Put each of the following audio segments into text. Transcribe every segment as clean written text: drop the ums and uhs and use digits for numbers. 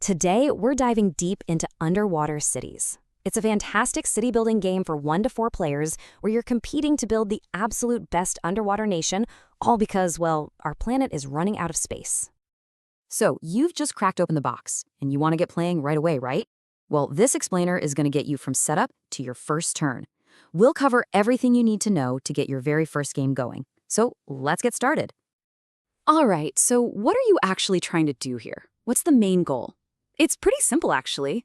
Today, we're diving deep into underwater cities. It's a fantastic city building game for 1 to 4 players where you're competing to build the absolute best underwater nation, all because, well, our planet is running out of space. So, you've just cracked open the box, and you want to get playing right away, right? Well, this explainer is going to get you from setup to your first turn. We'll cover everything you need to know to get your very first game going. So, let's get started. All right, so what are you actually trying to do here? What's the main goal? It's pretty simple, actually.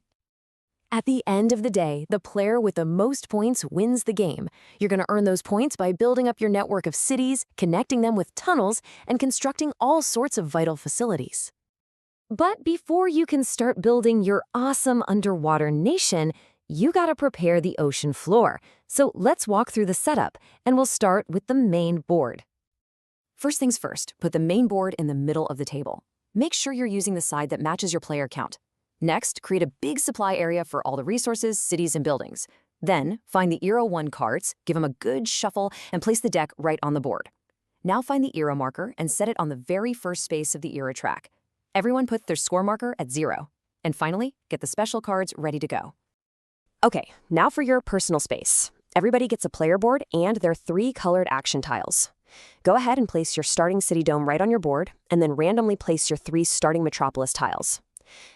At the end of the day, the player with the most points wins the game. You're going to earn those points by building up your network of cities, connecting them with tunnels, and constructing all sorts of vital facilities. But before you can start building your awesome underwater nation, you got to prepare the ocean floor. So let's walk through the setup, and we'll start with the main board. First things first, put the main board in the middle of the table. Make sure you're using the side that matches your player count. Next, create a big supply area for all the resources, cities, and buildings. Then, find the Era 1 cards, give them a good shuffle, and place the deck right on the board. Now find the Era marker and set it on the very first space of the Era track. Everyone put their score marker at 0. And finally, get the special cards ready to go. Okay, now for your personal space. Everybody gets a player board and their 3 colored action tiles. Go ahead and place your starting city dome right on your board, and then randomly place your 3 starting metropolis tiles.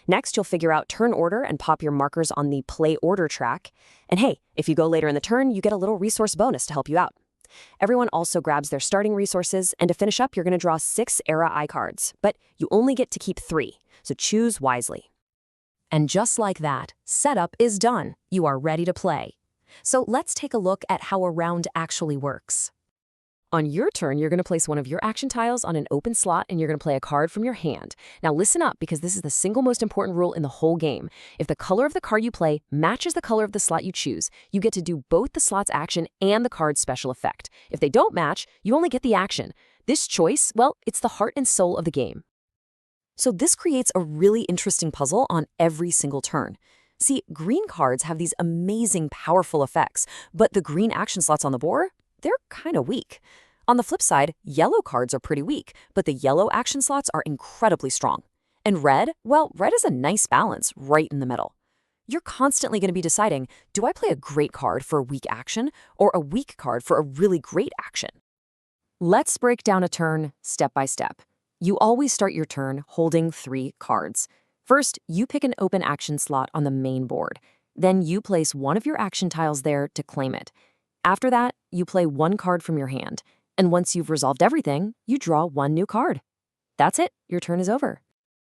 Next, you'll figure out turn order and pop your markers on the play order track. And hey, if you go later in the turn, you get a little resource bonus to help you out. Everyone also grabs their starting resources, and to finish up, you're going to draw 6 Era I cards, but you only get to keep 3, so choose wisely. And just like that, setup is done. You are ready to play. So let's take a look at how a round actually works. On your turn, you're going to place one of your action tiles on an open slot, and you're going to play a card from your hand. Now listen up, because this is the single most important rule in the whole game. If the color of the card you play matches the color of the slot you choose, you get to do both the slot's action and the card's special effect. If they don't match, you only get the action. This choice, well, it's the heart and soul of the game. So this creates a really interesting puzzle on every single turn. See, green cards have these amazing, powerful effects, but the green action slots on the board, they're kind of weak. On the flip side, yellow cards are pretty weak, but the yellow action slots are incredibly strong. And red, well, red is a nice balance right in the middle. You're constantly going to be deciding, do I play a great card for a weak action or a weak card for a really great action? Let's break down a turn step by step. You always start your turn holding 3 cards. First, you pick an open action slot on the main board. Then you place one of your action tiles there to claim it. After that, you play 1 card from your hand. And once you've resolved everything, you draw 1 new card. That's it, your turn is over.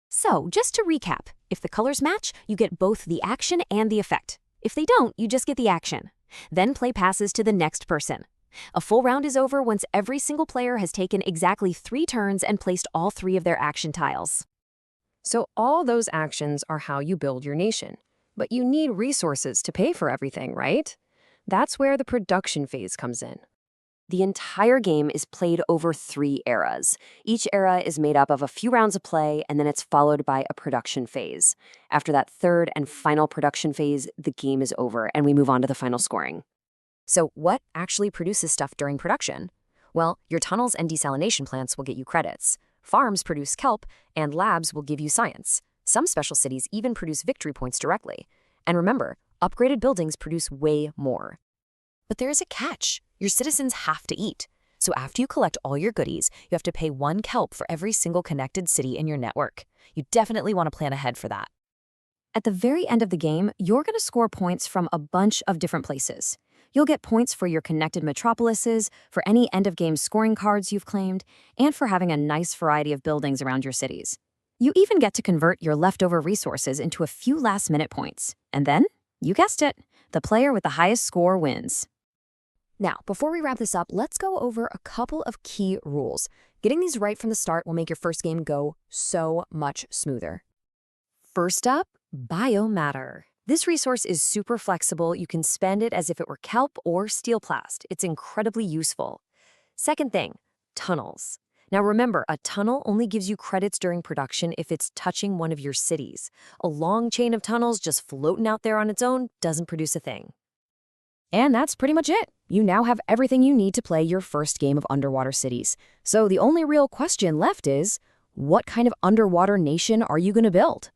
So, just to recap, if the colors match, you get both the action and the effect. If they don't, you just get the action. Then play passes to the next person. A full round is over once every single player has taken exactly 3 turns and placed all 3 of their action tiles. So all those actions are how you build your nation. But you need resources to pay for everything, right? That's where the production phase comes in. The entire game is played over 3 eras. Each era is made up of a few rounds of play, and then it's followed by a production phase. After that third and final production phase, the game is over, and we move on to the final scoring. So what actually produces stuff during production? Well, your tunnels and desalination plants will get you credits. Farms produce kelp, and labs will give you science. Some special cities even produce victory points directly. And remember, upgraded buildings produce way more. But there is a catch. Your citizens have to eat. So after you collect all your goodies, you have to pay 1 kelp for every single connected city in your network. You definitely want to plan ahead for that. At the very end of the game, you're going to score points from a bunch of different places. You'll get points for your connected metropolises, for any end-of-game scoring cards you've claimed, and for having a nice variety of buildings around your cities. You even get to convert your leftover resources into a few last-minute points. And then, you guessed it, the player with the highest score wins. Now, before we wrap this up, let's go over a couple of key rules. Getting these right from the start will make your first game go so much smoother. First up, biomatter. This resource is super flexible. You can spend it as if it were kelp or steelplast. It's incredibly useful. Second thing, tunnels. Now remember, a tunnel only gives you credits during production if it's touching one of your cities. A long chain of tunnels just floating out there on its own doesn't produce a thing. And that's pretty much it. You now have everything you need to play your first game of underwater cities. So the only real question left is, what kind of underwater nation are you going to build?